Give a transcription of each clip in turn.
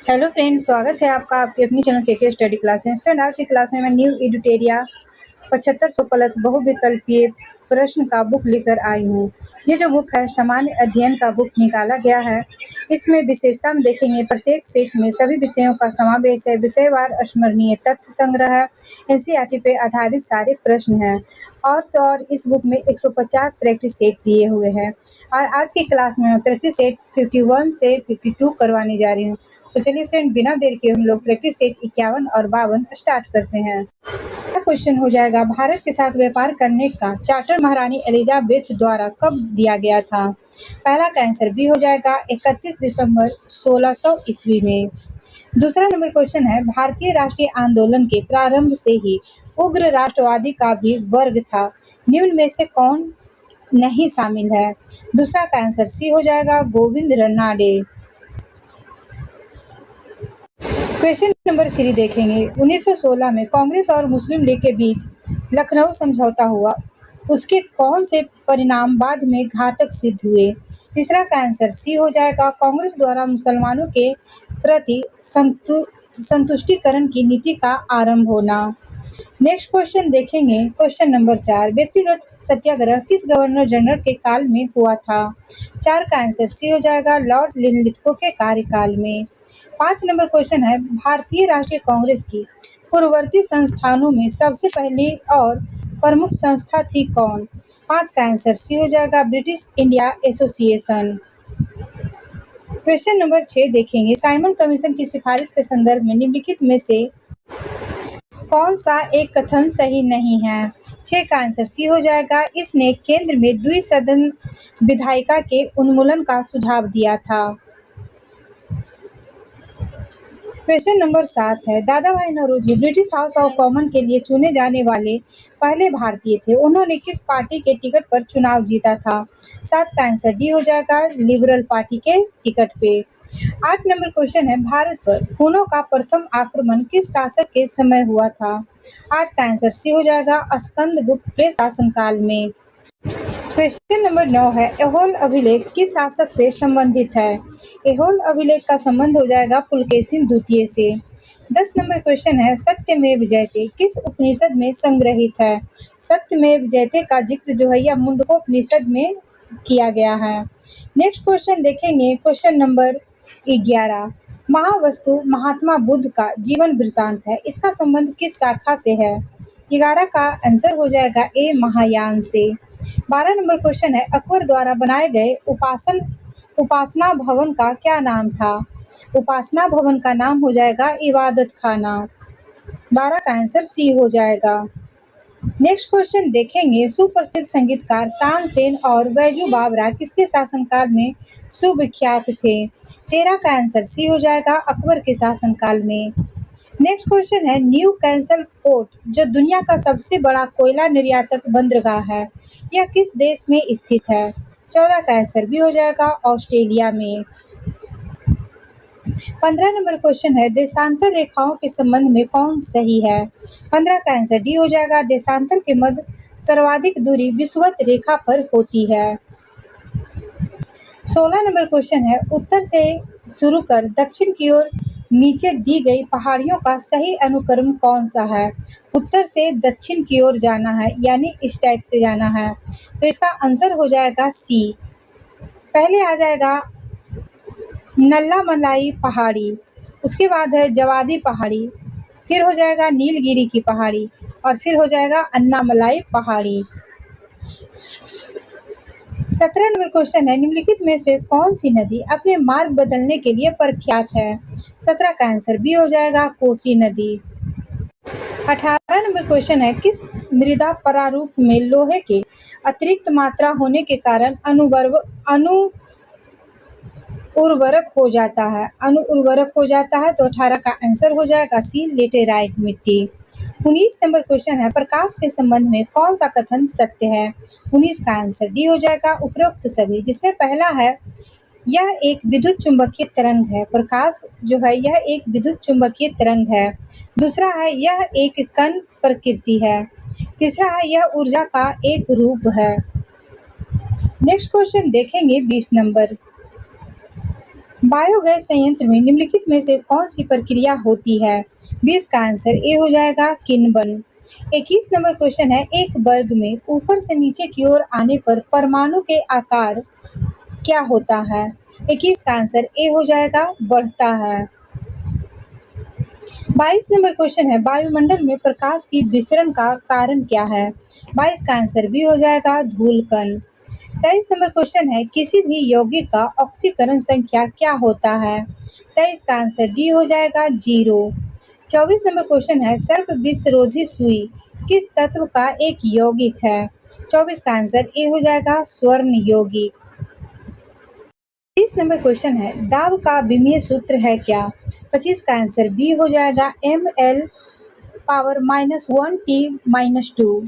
Hello friend, स्वागत है आपका आपकी अपनी चैनल के स्टडी क्लास में। फ्रेंड, आज की क्लास में मैं न्यू एडुटेरिया 7500 प्लस बहुविकल्पीय प्रश्न का बुक लेकर आई हूँ। ये जो बुक है सामान्य अध्ययन का बुक निकाला गया है। इसमें विशेषता में देखेंगे प्रत्येक सेट में सभी विषयों का समावेश है, विषयवार स्मरणीय तथ्य संग्रह है, एनसीईआरटी पे आधारित सारे प्रश्न हैं। और तो और इस बुक में 150 प्रैक्टिस सेट दिए हुए हैं। और आज की क्लास में मैं प्रैक्टिस सेट 51 से 52 करवाने जा रही हूँ। तो चलिए फ्रेंड, बिना देर के हम लोग प्रैक्टिस सेट 51 और 52 स्टार्ट करते हैं। पहला क्वेश्चन हो जाएगा, भारत के साथ व्यापार करने का चार्टर महारानी एलिजाबेथ द्वारा कब दिया गया था? पहला का आंसर बी हो जाएगा 31 दिसंबर 1600 ईस्वी में। दूसरा नंबर क्वेश्चन है, भारतीय राष्ट्रीय आंदोलन के प्रारंभ से ही उग्र राष्ट्रवादी का भी वर्ग था, निम्न में से कौन नहीं शामिल है? दूसरा का आंसर सी हो जाएगा गोविंद रनाडे। क्वेश्चन नंबर 3 देखेंगे, 1916 में कांग्रेस और मुस्लिम लीग के बीच लखनऊ समझौता हुआ, उसके कौन से परिणाम बाद में घातक सिद्ध हुए? तीसरा का आंसर सी हो जाएगा कांग्रेस द्वारा मुसलमानों के प्रति संतुष्टिकरण की नीति का आरंभ होना। नेक्स्ट क्वेश्चन देखेंगे, क्वेश्चन नंबर 4, व्यक्तिगत सत्याग्रह किस गवर्नर जनरल के काल में हुआ था? 4 का आंसर सी हो जाएगा लॉर्ड लिनलिथगो के कार्यकाल में। 5 नंबर क्वेश्चन है, भारतीय राष्ट्रीय कांग्रेस की पूर्ववर्ती संस्थानों में सबसे पहली और प्रमुख संस्था थी कौन? 5 का आंसर सी हो जाएगा British India association. Question number 6 देखेंगे, साइमन कमीशन की सिफारिश के संदर्भ में निम्नलिखित में से कौन सा एक कथन सही नहीं है? 6 का आंसर सी हो जाएगा, इसने केंद्र में द्विसदन विधायिका के उन्मूलन का सुझाव दिया था। क्वेश्चन नंबर 7 है, Dadabhai Naoroji British House of Common के लिए चुने जाने वाले पहले भारतीय थे, उन्होंने किस पार्टी के टिकट पर चुनाव जीता था? 7 का आंसर डी हो जाएगा लिबरल पार्टी के टिकट पे। 8 नंबर क्वेश्चन है, भारत पर हुनों का प्रथम आक्रमण किस शासक के समय हुआ था? 8 का आंसर सी हो जाएगा स्कंदगुप्त के शासनकाल में। क्वेश्चन नंबर 9 है, ऐहोल अभिलेख किस शासक से संबंधित है? ऐहोल अभिलेख का संबंध हो जाएगा पुलकेशिन द्वितीय से। 10 नंबर क्वेश्चन है, सत्यमेव जयते किस उपनिषद में संग्रहित है? सत्यमेव जयते का जिक्र जो है यह मुंडकोपनिषद में किया गया है। नेक्स्ट क्वेश्चन देखेंगे, क्वेश्चन नंबर 11, महावस्तु महात्मा बुद्ध का जीवन वृत्तांत है, इसका संबंध किस शाखा से है? 11 का आंसर हो जाएगा ए महायान से। 12 नंबर क्वेश्चन है, अकबर द्वारा बनाए गए उपासना भवन का क्या नाम था? उपासना भवन का नाम हो जाएगा इबादत खाना। 12 का आंसर सी हो जाएगा। नेक्स्ट क्वेश्चन देखेंगे, सुप्रसिद्ध संगीतकार तानसेन और बैजू बावरा किसके शासनकाल में सुविख्यात थे? 13 का आंसर सी हो जाएगा अकबर के शासनकाल में। नेक्स्ट क्वेश्चन है, न्यू कैसल पोर्ट जो दुनिया का सबसे बड़ा कोयला निर्यातक बंदरगाह है, यह किस देश में स्थित है? 14 का आंसर भी हो जाएगा ऑस्ट्रेलिया में। 15 नंबर क्वेश्चन है, देशांतर रेखाओं के संबंध में कौन सही है? 15 का आंसर डी हो जाएगा, देशांतर के मध्य सर्वाधिक दूरी विषुवत रेखा पर होती है। 16 नंबर क्वेश्चन है, उत्तर से शुरू कर दक्षिण की ओर नीचे दी गई पहाड़ियों का सही अनुक्रम कौन सा है? उत्तर से दक्षिण की ओर जाना है, यानी इस टाइप से जाना है, तो इसका आंसर हो जाएगा सी। पहले आ जाएगा नल्ला मलाई पहाड़ी, उसके बाद है जवादी पहाड़ी, फिर हो जाएगा नीलगिरी की पहाड़ी, और फिर हो जाएगा अन्नामलाई पहाड़ी। 17 नंबर क्वेश्चन है, निम्नलिखित में से कौन सी नदी अपने मार्ग बदलने के लिए प्रख्यात है? 17 का आंसर बी हो जाएगा कोसी नदी। 18 नंबर क्वेश्चन है, किस मृदा प्रारूप में लोहे के अतिरिक्त मात्रा होने के कारण अनु उर्वरक हो जाता है? तो 18 का आंसर हो जाएगा सी लेटेराइट मिट्टी। 19 नंबर क्वेश्चन है, प्रकाश के संबंध में कौन सा कथन सत्य है? 19 का आंसर डी हो जाएगा उपरोक्त सभी, जिसमें पहला है यह एक विद्युत चुंबकीय तरंग है, प्रकाश जो है यह एक विद्युत चुंबकीय तरंग है। दूसरा है यह एक कण प्रकृति है। तीसरा है यह ऊर्जा का एक रूप है। नेक्स्ट क्वेश्चन देखेंगे 20 नंबर, बायोगैस संयंत्र में निम्नलिखित में से कौन सी प्रक्रिया होती है? 20 का आंसर ए हो जाएगा किण्वन। 21 नंबर क्वेश्चन है, एक वर्ग में ऊपर से नीचे की ओर आने पर परमाणु के आकार क्या होता है? 21 का आंसर ए हो जाएगा बढ़ता है। 22 नंबर क्वेश्चन है, वायुमंडल में प्रकाश की विसरण का कारण क्या है? 22 का आंसर बी हो जाएगा धूल कण। 23 नंबर क्वेश्चन है, किसी भी यौगिक का ऑक्सीकरण संख्या क्या होता है? 23 का आंसर डी हो जाएगा 0। 24 नंबर क्वेश्चन है, सर्प विषरोधी सुई किस तत्व का एक यौगिक है? 24 का आंसर ए हो जाएगा स्वर्ण यौगिक। 30 नंबर क्वेश्चन है, दाब का विमीय सूत्र है क्या? 25 का आंसर बी हो जाएगा ml power -1t-2।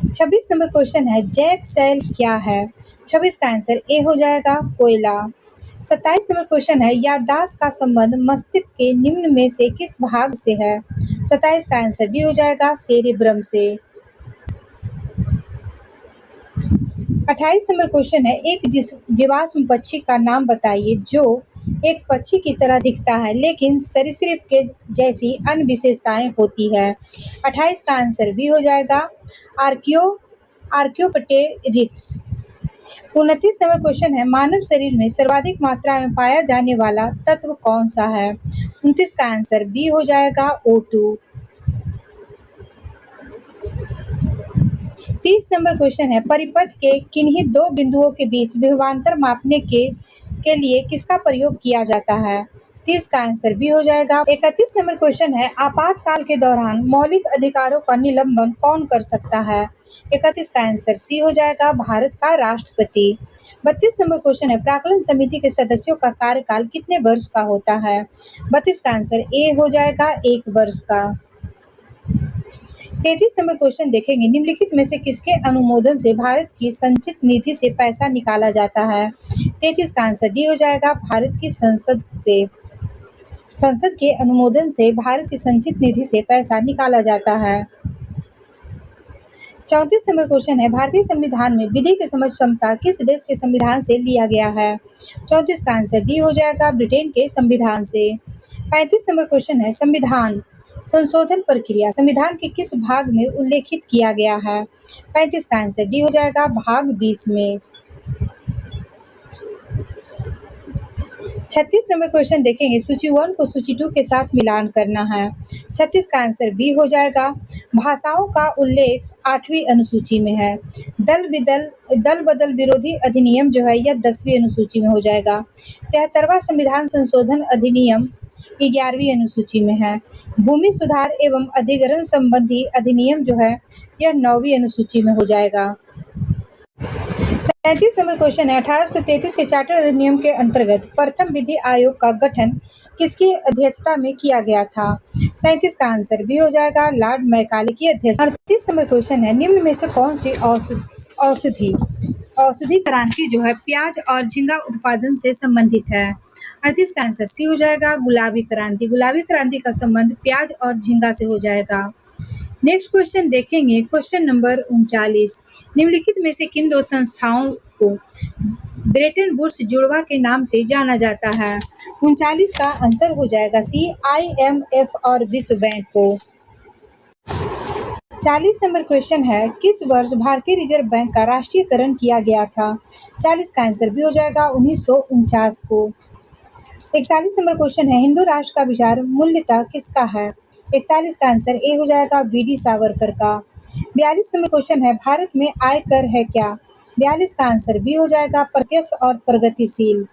26 number question है, जैक सेल क्या है? 26 का आंसर ए हो जाएगा कोयला। 27 नंबर क्वेश्चन है, याददाश्त का संबंध मस्तिष्क के निम्न में से किस भाग से है? 27 का आंसर डी हो जाएगा सेरेब्रम से। 28 नंबर क्वेश्चन है, एक जीवाश्म पक्षी का नाम बताइए जो एक पक्षी की तरह दिखता है लेकिन सरीसृप के जैसी अन्य विशेषताएं होती है। 28 का आंसर भी हो जाएगा आर्कियोप्टेरिक्स। 29 नंबर क्वेश्चन है, मानव शरीर में सर्वाधिक मात्रा में पाया जाने वाला तत्व कौन सा है? 29 का आंसर बी हो जाएगा O2। 30 नंबर क्वेश्चन है, परिपथ के किन्हीं दो बिंदुओं के बीच विभवांतर मापने के लिए किसका प्रयोग किया जाता है? 30 का आंसर भी हो जाएगा। 31 नंबर क्वेश्चन है, आपातकाल के दौरान मौलिक अधिकारों का निलंबन कौन कर सकता है? 31 का आंसर सी हो जाएगा भारत का राष्ट्रपति। 32 नंबर क्वेश्चन है, प्राक्कलन समिति के सदस्यों का कार्यकाल कितने वर्ष का होता है? 32 का आंसर ए हो जाएगा 1 वर्ष का। 33 नंबर क्वेश्चन देखेंगे, निम्नलिखित में से किसके अनुमोदन से भारत की संचित निधि से पैसा निकाला जाता है? 33 का आंसर डी हो जाएगा भारत की संसद से। संसद के अनुमोदन से भारत की संचित निधि से पैसा निकाला जाता है। 34 नंबर क्वेश्चन है, भारतीय संविधान में विधि की समझ क्षमता किस देश के संविधान से लिया गया है? 34 का आंसर डी हो जाएगा ब्रिटेन के संविधान से। 35 नंबर क्वेश्चन है, संविधान संशोधन प्रक्रिया संविधान के किस भाग में उल्लेखित किया गया है? 35 का आंसर डी हो जाएगा भाग 20 में। 36 नंबर क्वेश्चन देखेंगे, सूची 1 को सूची 2 के साथ मिलान करना है। 36 का आंसर बी हो जाएगा, भाषाओं का उल्लेख 8वीं अनुसूची में है। दल बदल विरोधी अधिनियम जो है यह 10वीं अनुसूची में हो जाएगा। 73वां संविधान संशोधन अधिनियम 11वीं अनुसूची में है। भूमि सुधार एवं अधिग्रहण संबंधी अधिनियम जो है यह 9वीं अनुसूची में हो जाएगा। 37 नंबर क्वेश्चन है, 1833 के चार्टर अधिनियम के अंतर्गत प्रथम विधि आयोग का गठन किसकी अध्यक्षता में किया गया था? 37 का आंसर भी हो जाएगा लॉर्ड मैकाले की अध्यक्षता। 38 नंबर क्वेश्चन है, निम्न में से कौन सी औषधि क्रांति जो है प्याज और झींगा उत्पादन से संबंधित है? 38 का आंसर सी हो जाएगा गुलाबी क्रांति। गुलाबी क्रांति का संबंध प्याज और झींगा से हो जाएगा। नेक्स्ट क्वेश्चन देखेंगे, क्वेश्चन नंबर 39, निम्नलिखित में से किन दो संस्थाओं को ब्रेटन वुड्स जुड़वा के नाम से जाना जाता है? 39 का आंसर हो जाएगा सी IMF और विश्व बैंक को। 40 नंबर क्वेश्चन है, किस वर्ष भारतीय रिजर्व बैंक का राष्ट्रीयकरण किया गया था? 40 का आंसर भी हो जाएगा 1949 को। 41 नंबर क्वेश्चन है, हिंदू राष्ट्र का विचार मूल्यतः किसका है? 41 का आंसर ए हो जाएगा VD सावरकर का। 42 नंबर क्वेश्चन है, भारत में आय कर है क्या? 42 का आंसर बी हो जाएगा प्रत्यक्ष और प्रगतिशील।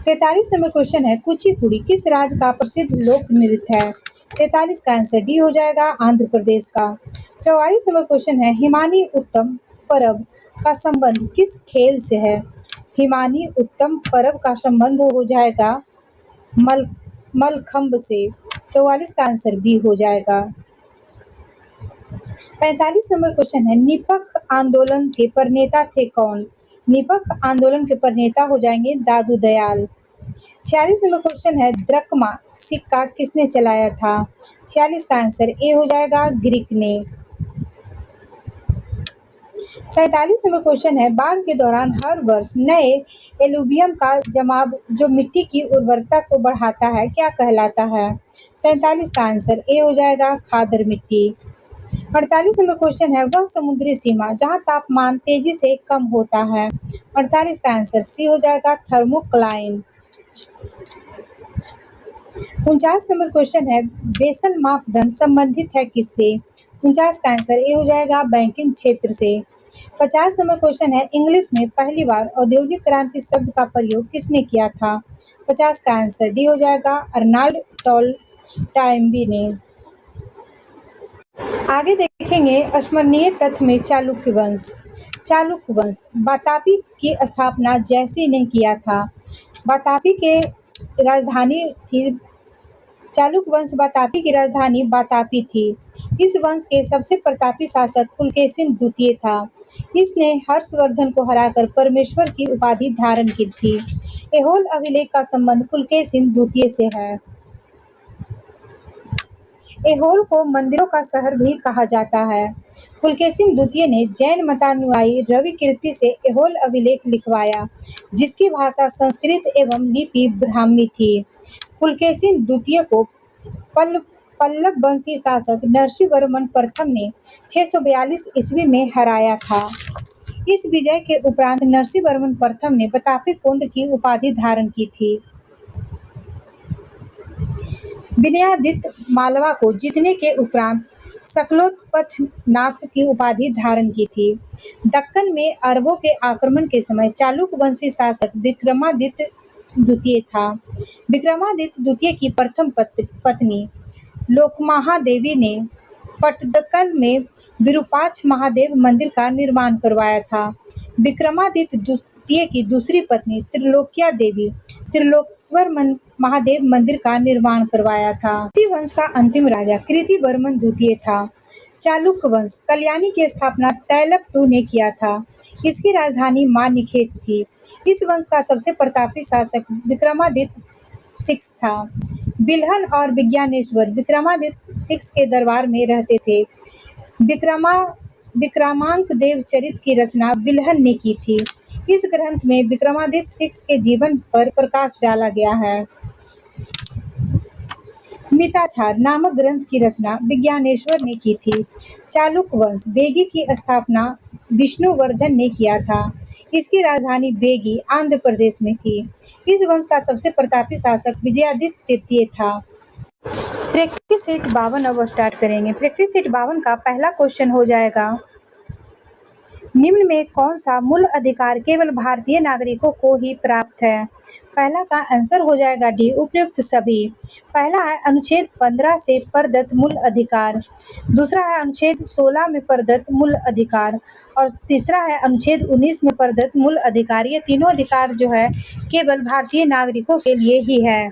43 नंबर क्वेश्चन है, कुचिपुड़ी किस राज्य का प्रसिद्ध लोक नृत्य है? 43 का आंसर डी हो जाएगा आंध्र प्रदेश का। 44 नंबर क्वेश्चन है, हिमानी उत्तम पर्व का संबंध किस खेल से है? हिमानी उत्तम पर्व का संबंध हो जाएगा मलखंब से। 44 का आंसर बी हो जाएगा। 45 नंबर क्वेश्चन है, निपख आंदोलन के प्रणेता थे कौन? निपख आंदोलन के प्रणेता हो जाएंगे दादू दयाल। 46 नंबर क्वेश्चन है, द्रकमा सिक्का किसने चलाया था? 46 का आंसर ए हो जाएगा ग्रीक ने। 47 नंबर क्वेश्चन है, बाढ़ के दौरान हर वर्ष नए एलुवियम का जमाव जो मिट्टी की उर्वरता को बढ़ाता है क्या कहलाता है? 47 का आंसर ए हो जाएगा खादर मिट्टी। 48 नंबर क्वेश्चन है, वह समुद्री सीमा जहां तापमान तेजी से कम होता है। 48 का आंसर सी हो जाएगा थर्मोक्लाइन। 49 नंबर क्वेश्चन है, बेसल मापदंड संबंधित है किससे? 49 का आंसर ए हो जाएगा बैंकिंग क्षेत्र से। 50 नंबर क्वेश्चन है, इंग्लिश में पहली बार औद्योगिक क्रांति शब्द का प्रयोग किसने किया था? 50 का आंसर डी हो जाएगा अर्नाल्ड टॉयनबी ने। आगे देखेंगे स्मरणीय तथ्य में चालुक्य वंश। चालुक्य वंश वातापी की स्थापना जयसिंह ने किया था। वातापी के राजधानी थी चालुक्य वंश वातापी की राजधानी वातापी थी। इस वंश के सबसे प्रतापी शासक पुलकेशिन द्वितीय था। इसने हर्षवर्धन को हराकर परमेश्वर की उपाधि धारण की थी। ऐहोल अभिलेख का संबंध पुलकेशिन द्वितीय से है। ऐहोल को मंदिरों का शहर भी कहा जाता है। पुलकेशिन द्वितीय ने जैन मतानुयायी रविकीर्ति से ऐहोल अभिलेख लिखवाया, जिसकी भाषा संस्कृत एवं लिपि ब्राह्मी थी। पुलकेशिन द्वितीय को पल्लव वंशी शासक नरसिंहवर्मन प्रथम ने 642 ईस्वी में हराया था। इस विजय के उपरांत नरसिंहवर्मन प्रथम ने वातापी कुंड की उपाधि धारण की थी। विनयादित्य मालवा को जीतने के उपरांत शकलोत्पथनाथ की उपाधि धारण की थी। दक्कन में अरबों के आक्रमण के समय चालुक्य वंशी शासक विक्रमादित्य द्वितीय था। विक्रमादित्य द्वितीय की प्रथम पत्नी लोकमहादेवी ने पट्टदकल में विरूपाक्ष महादेव मंदिर का निर्माण करवाया था। विक्रमादित्य द्वितीय की दूसरी पत्नी त्रिलोक्या देवी त्रिलोकेश्वर महादेव मंदिर का निर्माण करवाया था। इसी वंश का अंतिम राजा कृतिवर्मन द्वितीय था। चालुक्य वंश कल्याणी की स्थापना तैलप ने किया था। इसकी राजधानी मानिखेत थी। इस वंश का सबसे प्रतापी शासक विक्रमादित्य सिक्स था। बिल्हन और विज्ञानेश्वर विक्रमादित्य सिक्स के दरबार में रहते थे। विक्रमांक देव चरित की रचना बिल्हन ने की थी। इस ग्रंथ में विक्रमादित्य सिक्स के जीवन पर प्रकाश डाला गया है। मिताक्षर नामक ग्रंथ की रचना विज्ञानेश्वर ने की थी। चालुक्य वंश बेगी की स्थापना विष्णुवर्धन ने किया था। इसकी राजधानी बेगी आंध्र प्रदेश में थी। इस वंश का सबसे प्रतापी शासक विजयादित्य तृतीय था। प्रैक्टिस सेट 52 अब स्टार्ट करेंगे। प्रैक्टिस सेट 52 का पहला क्वेश्चन हो जाएगा, निम्न में कौन सा मूल अधिकार केवल भारतीय नागरिकों को ही प्राप्त है? पहला का आंसर हो जाएगा डी उपयुक्त सभी। पहला है अनुच्छेद 15 से प्रदत्त मूल अधिकार, दूसरा है अनुच्छेद 16 में प्रदत्त मूल अधिकार और तीसरा है अनुच्छेद 19 में प्रदत्त मूल अधिकार। ये तीनों अधिकार जो है केवल भारतीय नागरिकों के लिए ही है।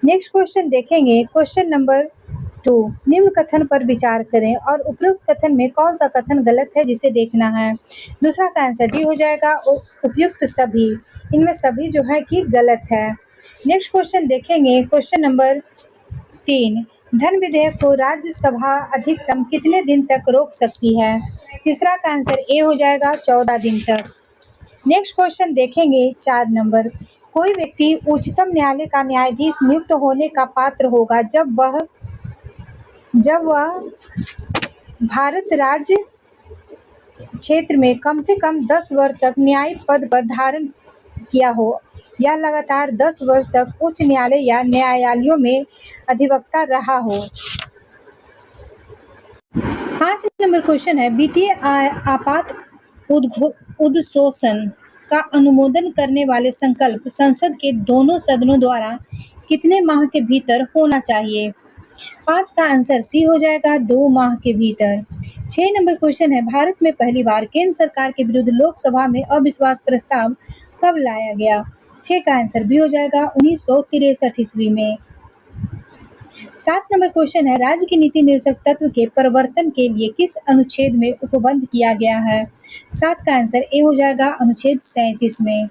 नेक्स्ट क्वेश्चन देखेंगे, क्वेश्चन नंबर 2, निम्न कथन पर विचार करें और उपयुक्त कथन में कौन सा कथन गलत है जिसे देखना है। दूसरा का आंसर डी हो जाएगा उपयुक्त सभी। इनमें सभी जो है कि गलत है। नेक्स्ट क्वेश्चन देखेंगे, क्वेश्चन नंबर 3, धन विधेयक को राज्यसभा अधिकतम कितने दिन तक रोक सकती है? तीसरा का आंसर ए हो जाएगा 14 दिन तक। नेक्स्ट क्वेश्चन देखेंगे 4 नंबर, कोई व्यक्ति उच्चतम न्यायालय का न्यायाधीश नियुक्त होने का पात्र होगा जब वह भारत राज्य क्षेत्र में कम से कम 10 वर्ष तक न्यायिक पद पर धारण किया हो या लगातार 10 वर्ष तक उच्च न्यायालय या न्यायालयों में अधिवक्ता रहा हो। 5 नंबर क्वेश्चन है, वित्तीय आपात उद्घोषण का अनुमोदन करने वाले संकल्प संसद के दोनों सदनों द्वारा कितने माह के भीतर होना चाहिए? 5 का आंसर सी हो जाएगा 2 माह के भीतर। 6 नंबर क्वेश्चन है, भारत में पहली बार केंद्र सरकार के विरुद्ध लोकसभा में अविश्वास प्रस्ताव कब लाया गया? 6 का आंसर बी हो जाएगा 1963 ईस्वी में। 7 नंबर क्वेश्चन है, राज्य की नीति निर्देशक तत्व के प्रवर्तन के लिए किस अनुच्छेद में उपबंध किया गया है? 7 का आंसर ए हो जाएगा अनुच्छेद 37 में।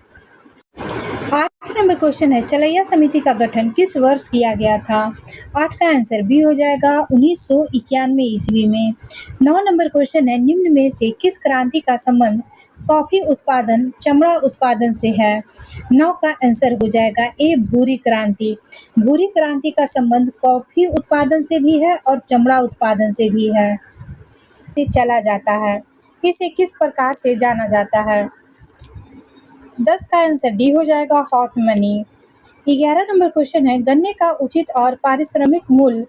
8 नंबर क्वेश्चन है, चलैया समिति का गठन किस वर्ष किया गया था? 8 का आंसर बी हो जाएगा 1991 ईस्वी में। 9 नंबर क्वेश्चन है, निम्न में से किस क्रांति का संबंध कॉफी उत्पादन चमड़ा उत्पादन से है? 9 का आंसर हो जाएगा ए भूरी क्रांति। भूरी क्रांति का संबंध कॉफी उत्पादन से भी है और चमड़ा उत्पादन से भी है। ये चला जाता है, इसे किस प्रकार से जाना जाता है? 10 का आंसर डी हो जाएगा हॉट मनी। 11 नंबर क्वेश्चन है, गन्ने का उचित और पारिश्रमिक मूल्य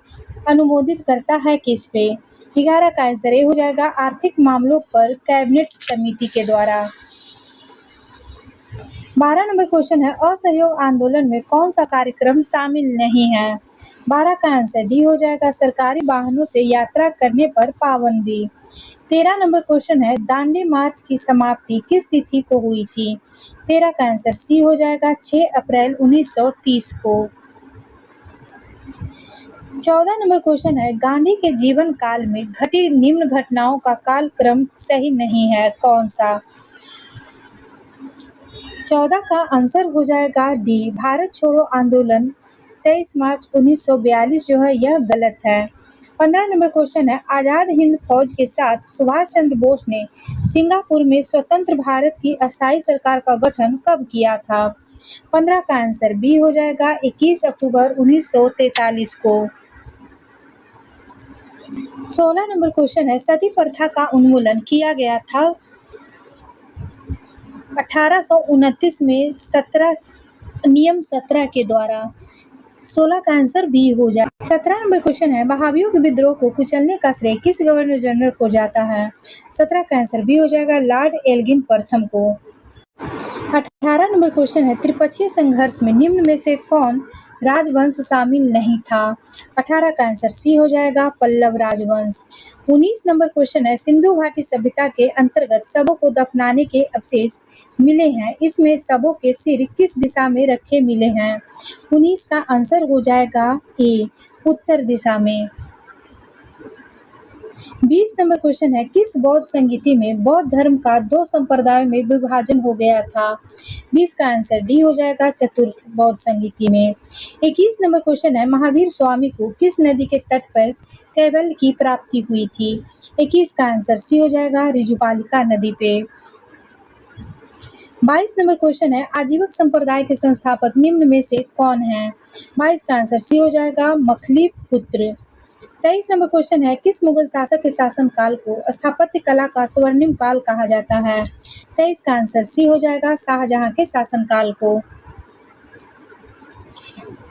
अनुमोदित करता है किस पे? 11 का आंसर ए हो जाएगा आर्थिक मामलों पर कैबिनेट समिति के द्वारा। 12 नंबर क्वेश्चन है, असहयोग आंदोलन में कौन सा कार्यक्रम शामिल नहीं है? 12 का आंसर डी हो जाएगा सरकारी वाहनों से यात्रा करने पर पाबंदी। 13 नंबर क्वेश्चन है, दांडी मार्च की समाप्ति किस तिथि को हुई थी? 13 का आंसर सी हो जाएगा 6 अप्रैल 1930 को। 14 नंबर क्वेश्चन है, गांधी के जीवन काल में घटी निम्न घटनाओं का कालक्रम सही नहीं है, कौन सा? 14 का आंसर हो जाएगा डी भारत छोड़ो आंदोलन 23 मार्च 1942 जो है यह गलत है। 15 नंबर क्वेश्चन है, आजाद हिंद फौज के साथ सुभाष चंद्र बोस ने सिंगापुर में स्वतंत्र भारत की अस्थायी सरकार का गठन कब किया था? 15 का आंसर बी हो जाएगा 21 अक्टूबर 1943 को। 16 नंबर क्वेश्चन है, सती प्रथा का उन्मूलन किया गया था 1829 में नियम 17 के द्वारा। 16 का आंसर बी हो जाए। 17 नंबर क्वेश्चन है, बहावियों के विद्रोह को कुचलने का श्रेय किस गवर्नर जनरल को जाता है? 17 का आंसर बी हो जाएगा लॉर्ड एल्गिन प्रथम को। 18 नंबर क्वेश्चन है, त्रिपक्षीय संघर्ष में निम्न में से कौन राजवंश शामिल नहीं था? 18 का आंसर सी हो जाएगा पल्लव राजवंश। 19 नंबर क्वेश्चन है, सिंधु घाटी सभ्यता के अंतर्गत शवों को दफनाने के अवशेष मिले हैं, इसमें शवों के सिर किस दिशा में रखे मिले हैं? 19 का आंसर हो जाएगा ए उत्तर दिशा में। 20 नंबर क्वेश्चन है, किस बौद्ध संगीति में बौद्ध धर्म का 2 संप्रदायों में विभाजन हो गया था? 20 का आंसर डी हो जाएगा चतुर्थ बौद्ध संगीति में। 21 नंबर क्वेश्चन है, महावीर स्वामी को किस नदी के तट पर कैवल्य की प्राप्ति हुई थी? 21 का आंसर सी हो जाएगा ऋजुपालिका नदी पे। 22 नंबर क्वेश्चन है, आजीवक संप्रदाय के संस्थापक निम्न में से कौन है? 22 का आंसर सी हो जाएगा मखली पुत्र। 23 नंबर क्वेश्चन है, किस मुगल शासक के शासन काल को स्थापत्य कला का स्वर्णिम काल कहा जाता है? 23 का आंसर सी हो जाएगा शाहजहां के शासन काल को।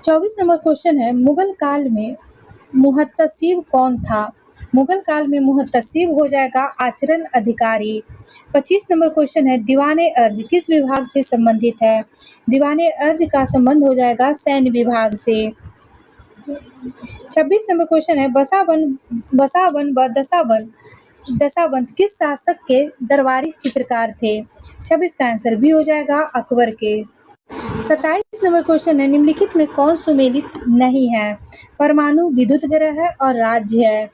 24 नंबर क्वेश्चन है, मुगल काल में मुहत्तसिब कौन था? मुगल काल में मुहत्तसिब हो जाएगा आचरण अधिकारी। 25 नंबर क्वेश्चन है, दीवाने अर्ज किस विभाग से संबंधित है? दीवाने अर्ज का संबंध हो जाएगा सैन्य विभाग से। 26 नंबर क्वेश्चन है, बसावन व दशावंत किस शासक के दरबारी चित्रकार थे? 26 का आंसर भी हो जाएगा अकबर के। 27 नंबर क्वेश्चन है, निम्नलिखित में कौन सुमेलित नहीं है? परमाणु विद्युत गृह है और राज्य है।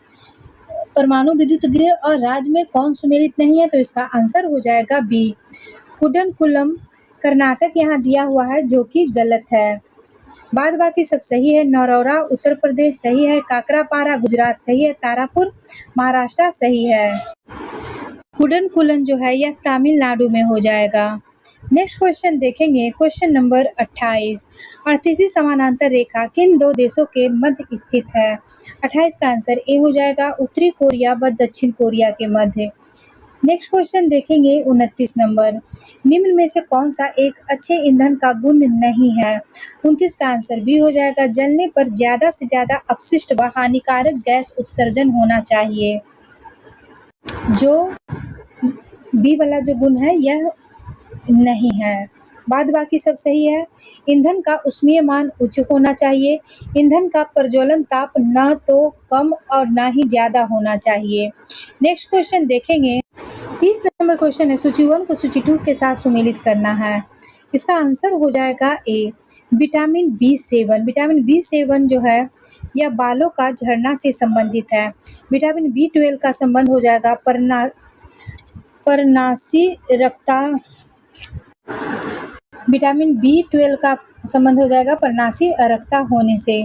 परमाणु विद्युत गृह और राज्य में कौन सुमेलित नहीं है? तो इसका आंसर हो जाएगा बी कुडनकुलम कर्नाटक यहाँ दिया हुआ है जो कि गलत है। बाद बाकी सब सही है। नरौरा उत्तर प्रदेश सही है, काकरापारा गुजरात सही है, तारापुर महाराष्ट्र सही है। कुडनकुलम जो है यह तमिलनाडु में हो जाएगा। नेक्स्ट क्वेश्चन देखेंगे, क्वेश्चन नंबर 28। 38वीं समानांतर रेखा किन दो देशों के मध्य स्थित है? 28 का आंसर ए हो जाएगा उत्तरी कोरिया व दक्षिण कोरिया के मध्य। नेक्स्ट क्वेश्चन देखेंगे 29 नंबर, निम्न में से कौन सा एक अच्छे ईंधन का गुण नहीं है? 29 का आंसर भी हो जाएगा जलने पर ज्यादा से ज्यादा अपशिष्ट व हानिकारक गैस उत्सर्जन होना चाहिए। जो बी वाला जो गुण है यह नहीं है। बाद बाकी सब सही है। ईंधन का ऊष्मीय मान उच्च होना चाहिए। ईंधन का प्रज्वलन ताप न तो कम और न ही ज्यादा होना चाहिए। नेक्स्ट क्वेश्चन देखेंगे, 30 नंबर क्वेश्चन है, सूची 1 को सूची 2 के साथ सुमेलित करना है। इसका आंसर हो जाएगा A vitamin B7। Vitamin B7 जो है यह बालों का झड़ना से संबंधित है। विटामिन B12 का संबंध हो जाएगा परनासी विटामिन B12 का संबंध हो जाएगा पर्णाशी अरक्ता होने से।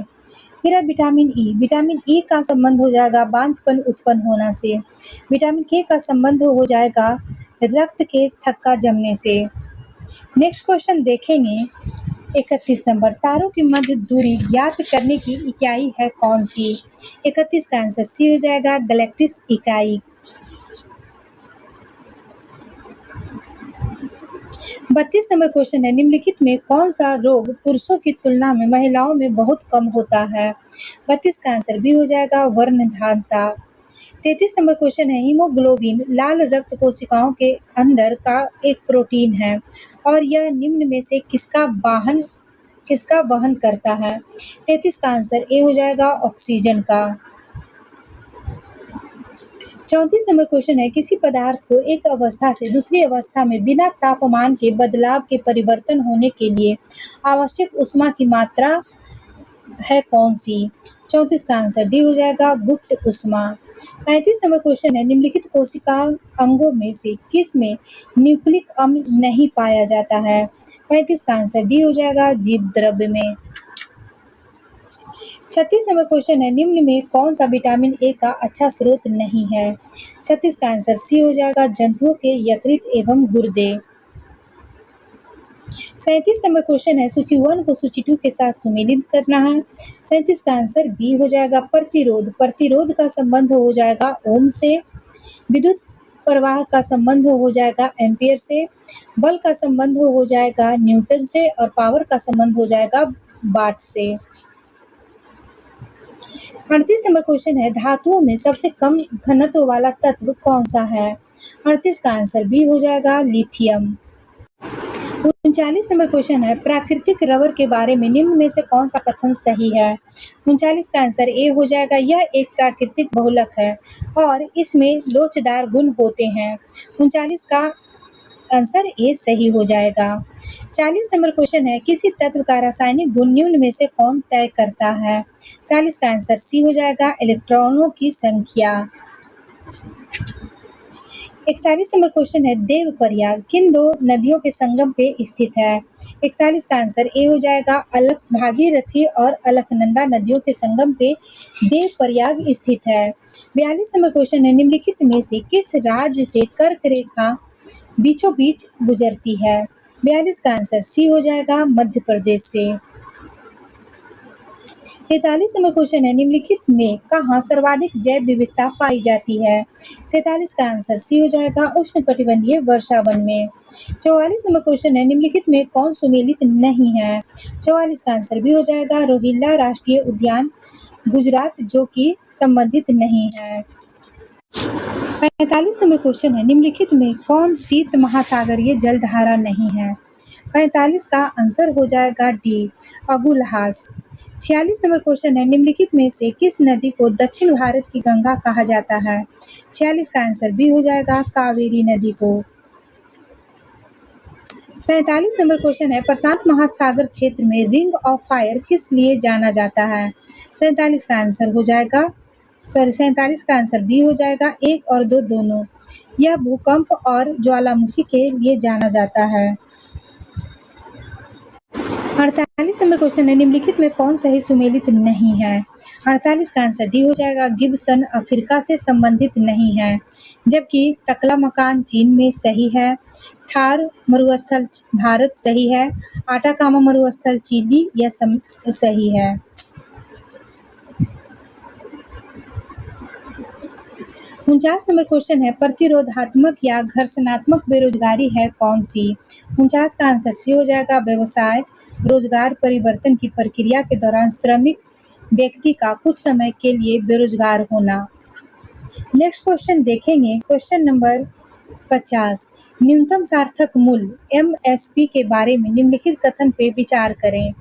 फिर है विटामिन ई का संबंध हो जाएगा बांझपन उत्पन्न होना से। विटामिन के का संबंध हो जाएगा रक्त के थक्का जमने से। नेक्स्ट क्वेश्चन देखेंगे 31 नंबर, तारों की मध्य दूरी ज्ञात करने की इकाई है कौन सी? 31 का आंसर सी हो जाएगा गैलेक्टिक इकाई। 32 नंबर क्वेश्चन है, निम्नलिखित में कौन सा रोग पुरुषों की तुलना में महिलाओं में बहुत कम होता है? 32 का आंसर बी हो जाएगा वर्णधानता। 33 नंबर क्वेश्चन है, हीमोग्लोबिन लाल रक्त कोशिकाओं के अंदर का एक प्रोटीन है और यह निम्न में से किसका वहन करता है? 33 का आंसर ए हो जाएगा ऑक्सीजन का। 34 नंबर क्वेश्चन है, किसी पदार्थ को एक अवस्था से दूसरी अवस्था में बिना तापमान के बदलाव के परिवर्तन होने के लिए आवश्यक ऊष्मा की मात्रा है कौन सी? 34 का आंसर डी हो जाएगा गुप्त ऊष्मा। 35 नंबर क्वेश्चन है, निम्नलिखित कोशिका अंगों में से किस में न्यूक्लिक अम्ल नहीं पाया जाता है? 35 का आंसर डी हो जाएगा जीव द्रव्य में। 36 नंबर क्वेश्चन है, निम्न में कौन सा विटामिन ए का अच्छा स्रोत नहीं है? 36 का आंसर सी हो जाएगा जंतुओं के यकृत एवं गुर्दे। 37 नंबर क्वेश्चन है, सूची 1 को सूची 2 के साथ सुमेलित करना है। 37 का आंसर बी हो जाएगा प्रतिरोध का संबंध हो जाएगा ओम से। विद्युत प्रवाह का संबंध हो जाएगा एम्पियर से। बल का संबंध हो जाएगा न्यूटन से और पावर का संबंध हो जाएगा वाट से। 38 नंबर क्वेश्चन है, धातुओं में सबसे कम घनत्व वाला तत्व कौन सा है? 38 का आंसर बी हो जाएगा लिथियम। 39 नंबर क्वेश्चन है, प्राकृतिक रबर के बारे में निम्न में से कौन सा कथन सही है? 39 का आंसर ए हो जाएगा यह एक प्राकृतिक बहुलक है और इसमें लोचदार गुण होते हैं। 39 का आंसर ए सही हो जाएगा। 40 नंबर क्वेश्चन है, किसी तत्व का रासायनिक गुण निम्न में से कौन तय करता है? 40 का आंसर सी हो जाएगा इलेक्ट्रॉनों की संख्या। 41 नंबर क्वेश्चन है, देवप्रयाग किन दो नदियों के संगम पे स्थित है? 41 का आंसर ए हो जाएगा भागीरथी और अलकनंदा नदियों के संगम पे देवप्रयाग स्थित है। 42 नंबर क्वेश्चन है, निम्नलिखित में से किस राज्य से कर्क रेखा बीचों बीच गुजरती है? 42 का आंसर सी हो जाएगा मध्य प्रदेश से। 43 नंबर क्वेश्चन है, निम्नलिखित में कहाँ सर्वाधिक जैव विविधता पाई जाती है? 43 का आंसर सी हो जाएगा उष्णकटिबंधीय वर्षावन में। 44 नंबर क्वेश्चन है, निम्नलिखित में कौन सुमेलित नहीं है? 44 का आंसर भी हो जाएगा रोहिल्ला राष्ट्रीय उद्यान गुजरात जो कि संबंधित नहीं है। 45 नंबर क्वेश्चन है, निम्नलिखित में कौन शीत महासागरीय जलधारा नहीं है? 45 का आंसर हो जाएगा डी अगुलहास। 46 नंबर क्वेश्चन है, निम्नलिखित में से किस नदी को दक्षिण भारत की गंगा कहा जाता है? 46 का आंसर बी हो जाएगा कावेरी नदी को। 47 नंबर क्वेश्चन है, प्रशांत महासागर क्षेत्र में रिंग ऑफ फायर किस लिए जाना जाता है? 47 का आंसर हो जाएगा 47 का आंसर बी हो जाएगा 1 और 2 दोनों। यह भूकंप और ज्वालामुखी के लिए जाना जाता है। 48 नंबर क्वेश्चन है, निम्नलिखित में कौन सही सुमेलित नहीं है? 48 का आंसर डी हो जाएगा गिब्सन अफ्रीका से संबंधित नहीं है, जबकि तकलामकान चीन में सही है। थार मरुस्थल भारत सही है। आटाकामा मरुस्थल चिली यह सही है। 49 नंबर क्वेश्चन है, प्रतिरोधात्मक या घर्षणात्मक बेरोजगारी है कौन सी? 49 का आंसर सी हो जाएगा व्यवसाय रोजगार परिवर्तन की प्रक्रिया के दौरान श्रमिक व्यक्ति का कुछ समय के लिए बेरोजगार होना। नेक्स्ट क्वेश्चन देखेंगे, क्वेश्चन नंबर 50, न्यूनतम सार्थक मूल्य MSP के बारे में निम्नलिखित कथन पे विचार करें।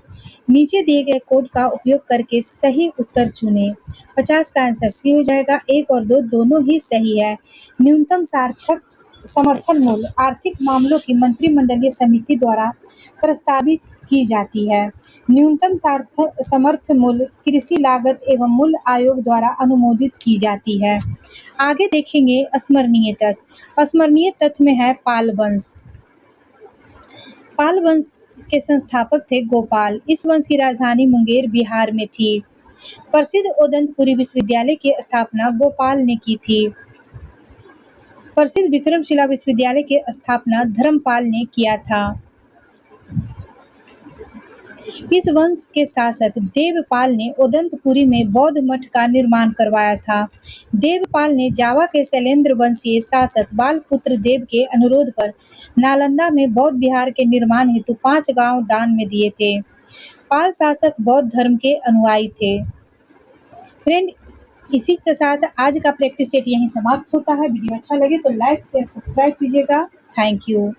नीचे दिए गए कोड का उपयोग करके सही उत्तर चुनें। 50 का आंसर सी हो जाएगा 1 और 2 दोनों ही सही है। न्यूनतम सार्थक समर्थन मूल्य आर्थिक मामलों की मंत्रिमंडलीय समिति द्वारा प्रस्तावित की जाती है। न्यूनतम समर्थन मूल्य कृषि लागत एवं मूल्य आयोग द्वारा अनुमोदित की जाती है। आगे देखेंगे स्मरणीय तथ्य। स्मरणीय तथ्य में है पाल वंश। पाल वंश के संस्थापक थे गोपाल। इस वंश की राजधानी मुंगेर बिहार में थी। प्रसिद्ध ओदंतपुरी विश्वविद्यालय की स्थापना गोपाल ने की थी। प्रसिद्ध विक्रमशिला विश्वविद्यालय की स्थापना धर्मपाल ने किया था। इस वंश के शासक देवपाल ने ओदंतपुरी में बौद्ध मठ का निर्माण करवाया था। देवपाल ने जावा के शैलेंद्र वंशीय शासक बालपुत्र देव के अनुरोध पर नालंदा में बौद्ध विहार के निर्माण हेतु 5 गांव दान में दिए थे। पाल शासक बौद्ध धर्म के अनुयायी थे। फ्रेंड, इसी के साथ आज का प्रैक्टिस सेट यहीं समाप्त होता है। वीडियो अच्छा लगे तो लाइक शेयर सब्सक्राइब कीजिएगा। Thank you.